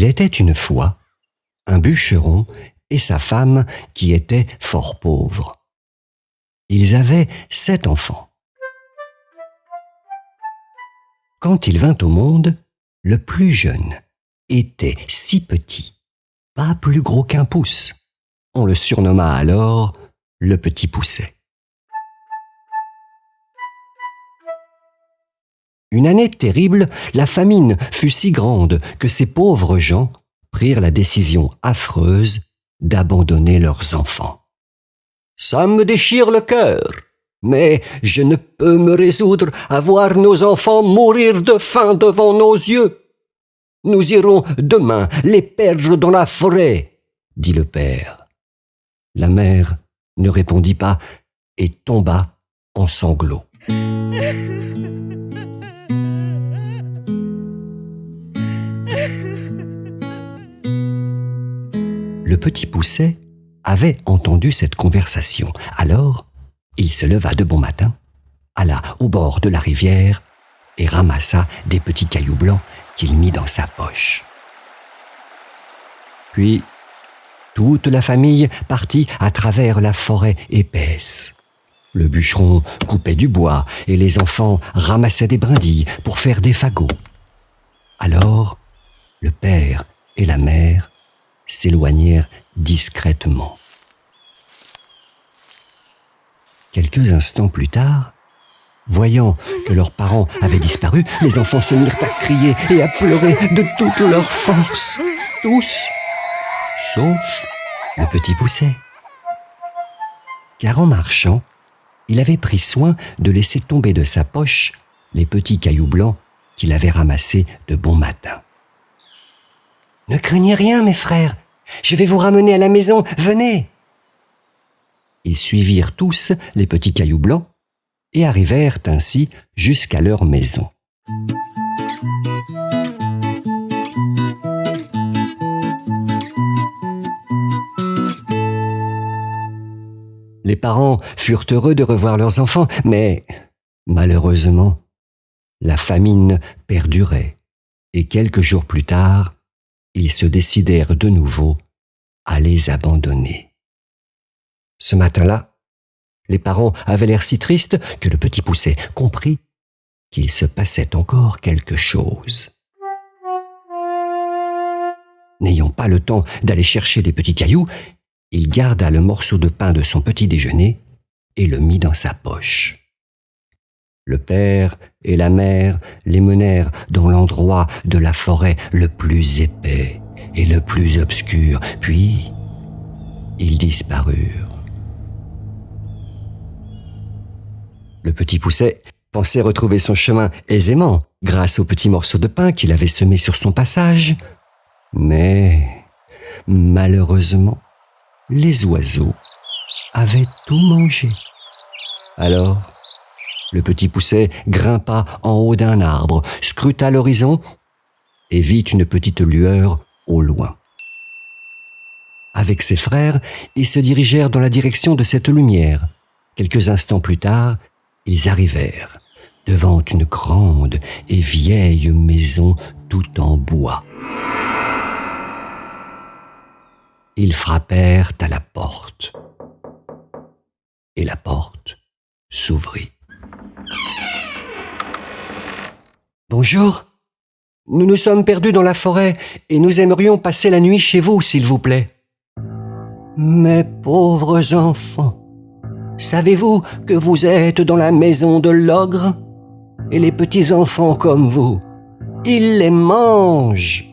était une fois un bûcheron et sa femme qui étaient fort pauvres. Ils avaient 7 enfants. Quand il vint au monde, le plus jeune était si petit, pas plus gros qu'un pouce. On le surnomma alors le Petit Poucet. Une année terrible, la famine fut si grande que ces pauvres gens prirent la décision affreuse d'abandonner leurs enfants. « Ça me déchire le cœur, mais je ne peux me résoudre à voir nos enfants mourir de faim devant nos yeux. Nous irons demain les perdre dans la forêt, » dit le père. La mère ne répondit pas et tomba en sanglots. Le Petit Poucet avait entendu cette conversation. Alors, il se leva de bon matin, alla au bord de la rivière et ramassa des petits cailloux blancs qu'il mit dans sa poche. Puis, toute la famille partit à travers la forêt épaisse. Le bûcheron coupait du bois et les enfants ramassaient des brindilles pour faire des fagots. Alors, le père et la mère s'éloignèrent discrètement. Quelques instants plus tard, voyant que leurs parents avaient disparu, les enfants se mirent à crier et à pleurer de toute leur force. Tous, sauf le Petit Poucet. Car en marchant, il avait pris soin de laisser tomber de sa poche les petits cailloux blancs qu'il avait ramassés de bon matin. « Ne craignez rien, mes frères, je vais vous ramener à la maison, venez !» Ils suivirent tous les petits cailloux blancs et arrivèrent ainsi jusqu'à leur maison. Les parents furent heureux de revoir leurs enfants, mais malheureusement, la famine perdurait et quelques jours plus tard, ils se décidèrent de nouveau à les abandonner. Ce matin-là, les parents avaient l'air si tristes que le Petit Poucet comprit qu'il se passait encore quelque chose. N'ayant pas le temps d'aller chercher des petits cailloux, il garda le morceau de pain de son petit déjeuner et le mit dans sa poche. Le père et la mère les menèrent dans l'endroit de la forêt le plus épais et le plus obscur, puis ils disparurent. Le Petit Poucet pensait retrouver son chemin aisément grâce au petit morceau de pain qu'il avait semé sur son passage, mais malheureusement, les oiseaux avaient tout mangé. Alors, le Petit Poucet grimpa en haut d'un arbre, scruta l'horizon et vit une petite lueur au loin. Avec ses frères, ils se dirigèrent dans la direction de cette lumière. Quelques instants plus tard, ils arrivèrent devant une grande et vieille maison tout en bois. Ils frappèrent à la porte et la porte s'ouvrit. « Bonjour, nous nous sommes perdus dans la forêt et nous aimerions passer la nuit chez vous, s'il vous plaît. »« Mes pauvres enfants, savez-vous que vous êtes dans la maison de l'ogre? Et les petits enfants comme vous, ils les mangent. »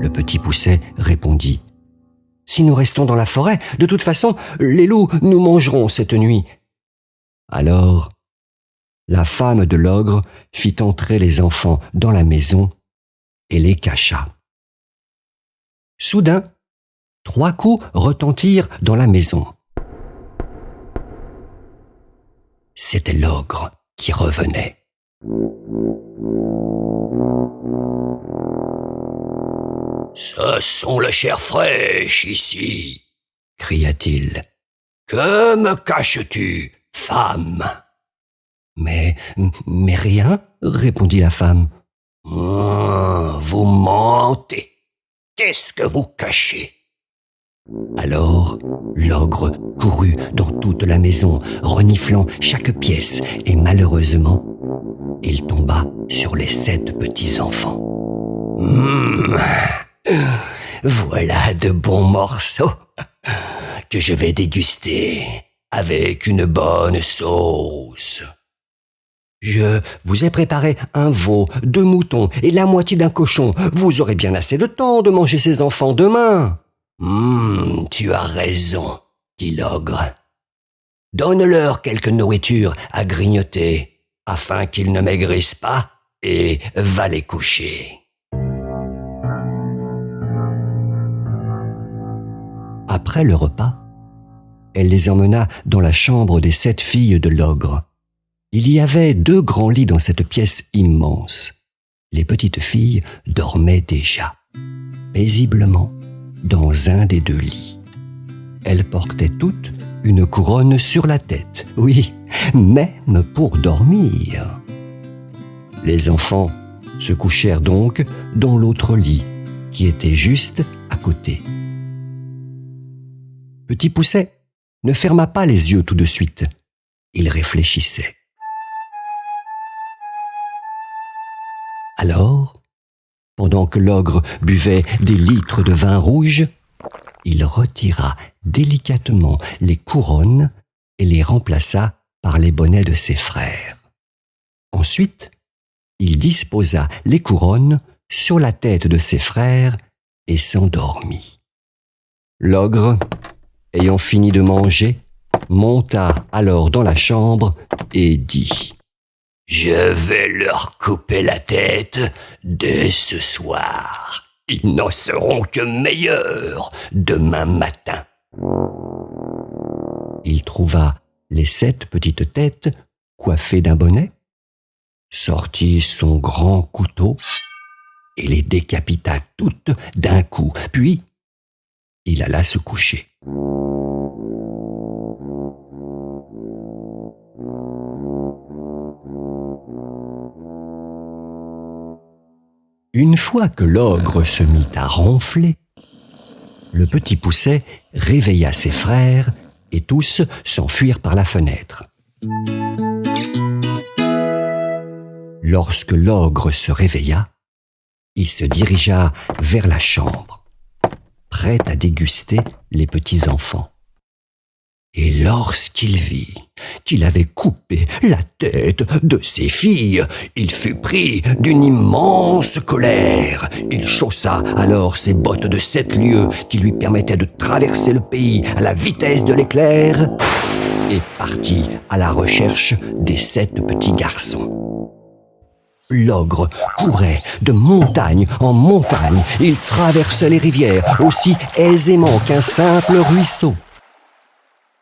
Le Petit Poucet répondit: « Si nous restons dans la forêt, de toute façon, les loups nous mangeront cette nuit. » Alors, la femme de l'ogre fit entrer les enfants dans la maison et les cacha. Soudain, 3 coups retentirent dans la maison. C'était l'ogre qui revenait. « Ce sont les chairs fraîches ici, » cria-t-il. « Que me caches-tu, femme ?»« Mais rien, » répondit la femme. Vous mentez. Qu'est-ce que vous cachez ?» Alors, l'ogre courut dans toute la maison, reniflant chaque pièce, et malheureusement, il tomba sur les 7 petits-enfants. Voilà de bons morceaux que je vais déguster avec une bonne sauce. Je vous ai préparé un veau, 2 moutons et la moitié d'un cochon. Vous aurez bien assez de temps de manger ces enfants demain. Tu as raison, dit l'ogre. Donne-leur quelque nourriture à grignoter, afin qu'ils ne maigrissent pas, et va les coucher. Après le repas, elle les emmena dans la chambre des 7 filles de l'ogre. Il y avait 2 grands lits dans cette pièce immense. Les petites filles dormaient déjà, paisiblement, dans un des 2 lits. Elles portaient toutes une couronne sur la tête, oui, même pour dormir. Les enfants se couchèrent donc dans l'autre lit, qui était juste à côté. Petit Pousset ne ferma pas les yeux tout de suite. Il réfléchissait. Alors, pendant que l'ogre buvait des litres de vin rouge, il retira délicatement les couronnes et les remplaça par les bonnets de ses frères. Ensuite, il disposa les couronnes sur la tête de ses frères et s'endormit. L'ogre, ayant fini de manger, monta alors dans la chambre et dit « Je vais leur couper la tête dès ce soir. Ils n'en seront que meilleurs demain matin. » Il trouva les 7 petites têtes coiffées d'un bonnet, sortit son grand couteau et les décapita toutes d'un coup. Puis, il alla se coucher. Une fois que l'ogre se mit à ronfler, le Petit Pousset réveilla ses frères et tous s'enfuirent par la fenêtre. Lorsque l'ogre se réveilla, il se dirigea vers la chambre, prêt à déguster les petits-enfants. Et lorsqu'il vit qu'il avait coupé la tête de ses filles, il fut pris d'une immense colère. Il chaussa alors ses bottes de 7 lieues qui lui permettaient de traverser le pays à la vitesse de l'éclair et partit à la recherche des 7 petits garçons. L'ogre courait de montagne en montagne. Il traversait les rivières aussi aisément qu'un simple ruisseau.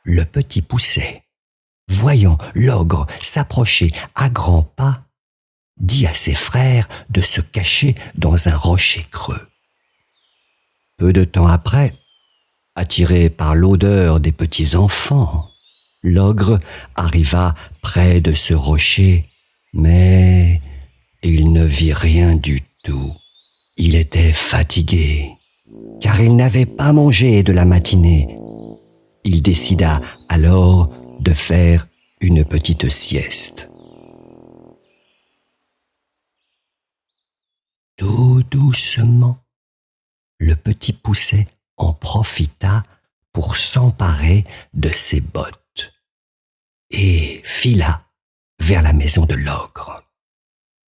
Le Petit Pousset, voyant l'ogre s'approcher à grands pas, dit à ses frères de se cacher dans un rocher creux. Peu de temps après, attiré par l'odeur des petits enfants, l'ogre arriva près de ce rocher, mais il ne vit rien du tout. Il était fatigué, car il n'avait pas mangé de la matinée. Il décida alors de faire une petite sieste. Tout doucement, le Petit Pousset en profita pour s'emparer de ses bottes et fila vers la maison de l'ogre,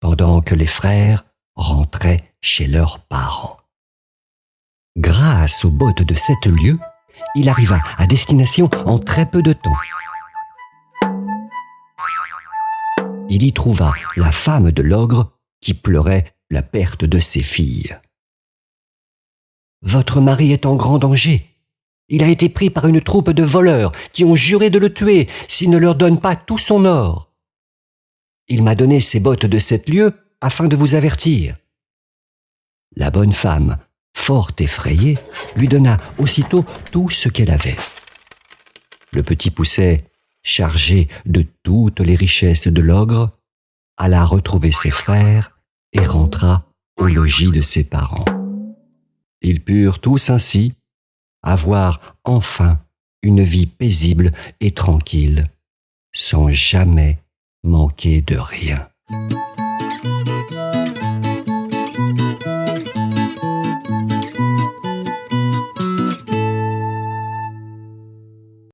pendant que les frères rentraient chez leurs parents. Grâce aux bottes de 7 lieues, il arriva à destination en très peu de temps. Il y trouva la femme de l'ogre qui pleurait la perte de ses filles. « Votre mari est en grand danger. Il a été pris par une troupe de voleurs qui ont juré de le tuer s'il ne leur donne pas tout son or. Il m'a donné ses bottes de 7 lieues afin de vous avertir. » La bonne femme, fort effrayée, lui donna aussitôt tout ce qu'elle avait. Le Petit Pousset, chargé de toutes les richesses de l'ogre, alla retrouver ses frères et rentra au logis de ses parents. Ils purent tous ainsi avoir enfin une vie paisible et tranquille, sans jamais manquer de rien.